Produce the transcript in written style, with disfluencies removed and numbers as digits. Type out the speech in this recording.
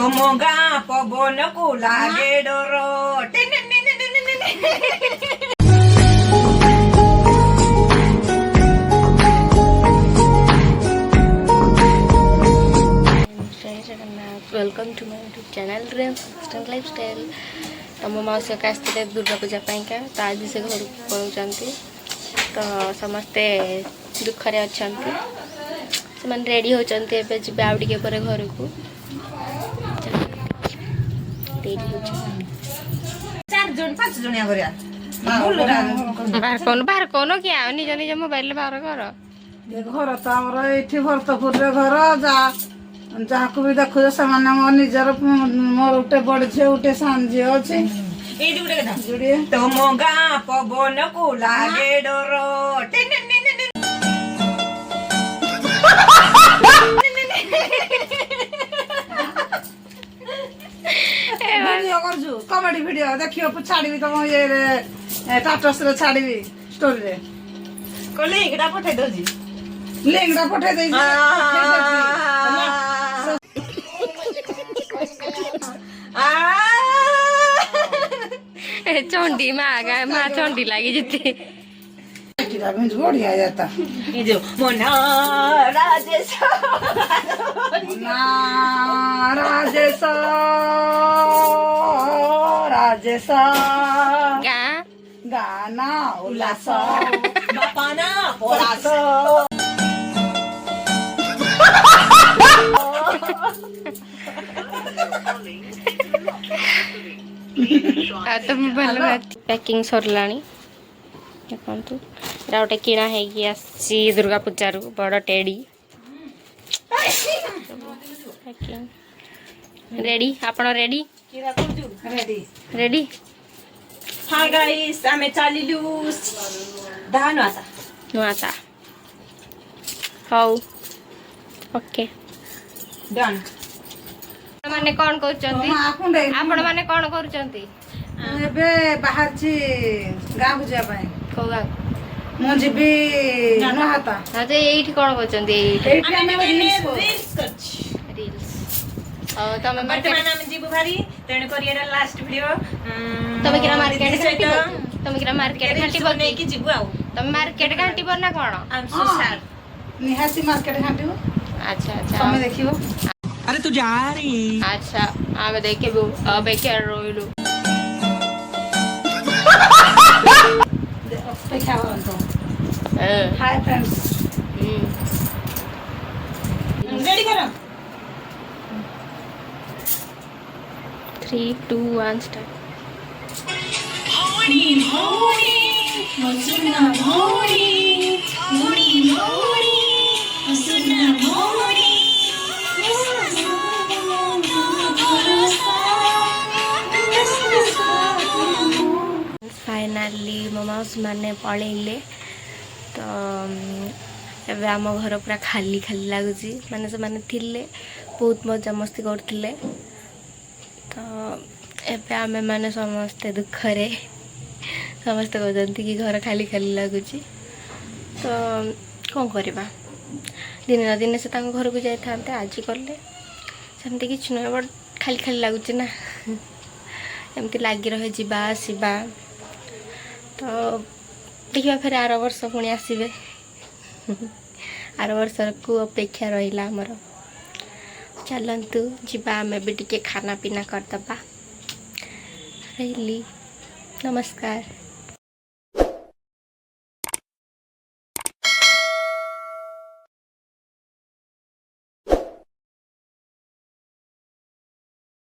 तुम गाँ पवन को लागे डरो। Welcome to my YouTube channel dreams instant lifestyle. तो मो मौसी आसते दुर्गा पूजा पाइंका तो आज से घर पहुँचती तो समस्ते दुखरे अच्छा से रेडी होती जी आउ टे पर घर को बाहर कौन क्या निज निज मोबाइल बाहर घर घर तो आम ये भरतपुर घर जहाँ को भी देखु से मो निजर मोर गोटे बड़ झी गोटे सान झी अच्छे तुम गाँ पवन को लागे डर। कमेडी वीडियो देखियो छाड़ी तुम ये स्टेटस रे छाड़ी स्टोरी रे को लिंकटा पठे दोजी लिंकटा पठे देई चंडी माँ चंडी लगी जीती बढ़िया जाता ये जो मोना राजेश राजेश राजेश गाना उल्लास बापाना पोरास तुम भल पैकिंग सरलानी देखु एटा गोटे किणा है दुर्गा पूजा रू बड़ टेडी रेडी आपण रेडी रेडी रेडी। हाँ गाइस आमे चलिलु धान आसा नुआसा हाउ ओके डन। माने कौन करचंती आपण माने कौन करचंती एबे बाहर छी गाँव जा पाए को गा मु जीबी नहाता हां जे एठी कौन करचंती एठी हम रील्स रील्स तमे वर्तमान हम जीबु भारी तेण करियर लास्ट वीडियो तमे किरा मार्केट घाटी तमे किरा मार्केट घाटी बने की जीबु आउ तमे मार्केट घाटी बना कोन आई एम सो सैड निहासी मार्केट घाटी अच्छा अच्छा तमे देखियो अरे तू जा रही अच्छा आमे देखिबु अब के रोइलु देखा तो हाय फ्रेंड्स रेडी करो 3 2 1 स्टार्ट। होड़ी होड़ी मसुना होड़ी होड़ी होड़ी मसुना होड़ी फाइनाली मो मौसी मैंने पलैले तो एबे आम घर पूरा खाली खाली लगुच माने से माने थिले बहुत मजा मस्ती करथिले तो एबे आमे माने समस्ते दुखरे समस्ते कहते कि घर खाली खाली लगुच तो कौन करवा दिन ना दिन से घर को जाते आज कले सेमती कि नुह बट खाली खाली लगुच ना एमती लगी रहे जीवा आसवा तो देखिए फिर आर वर्ष पुणी आसबे आर वर्ष को अपेक्षा रहा आमर चलतु जीवा आम भी टे खाना पीना करदबा रही नमस्कार।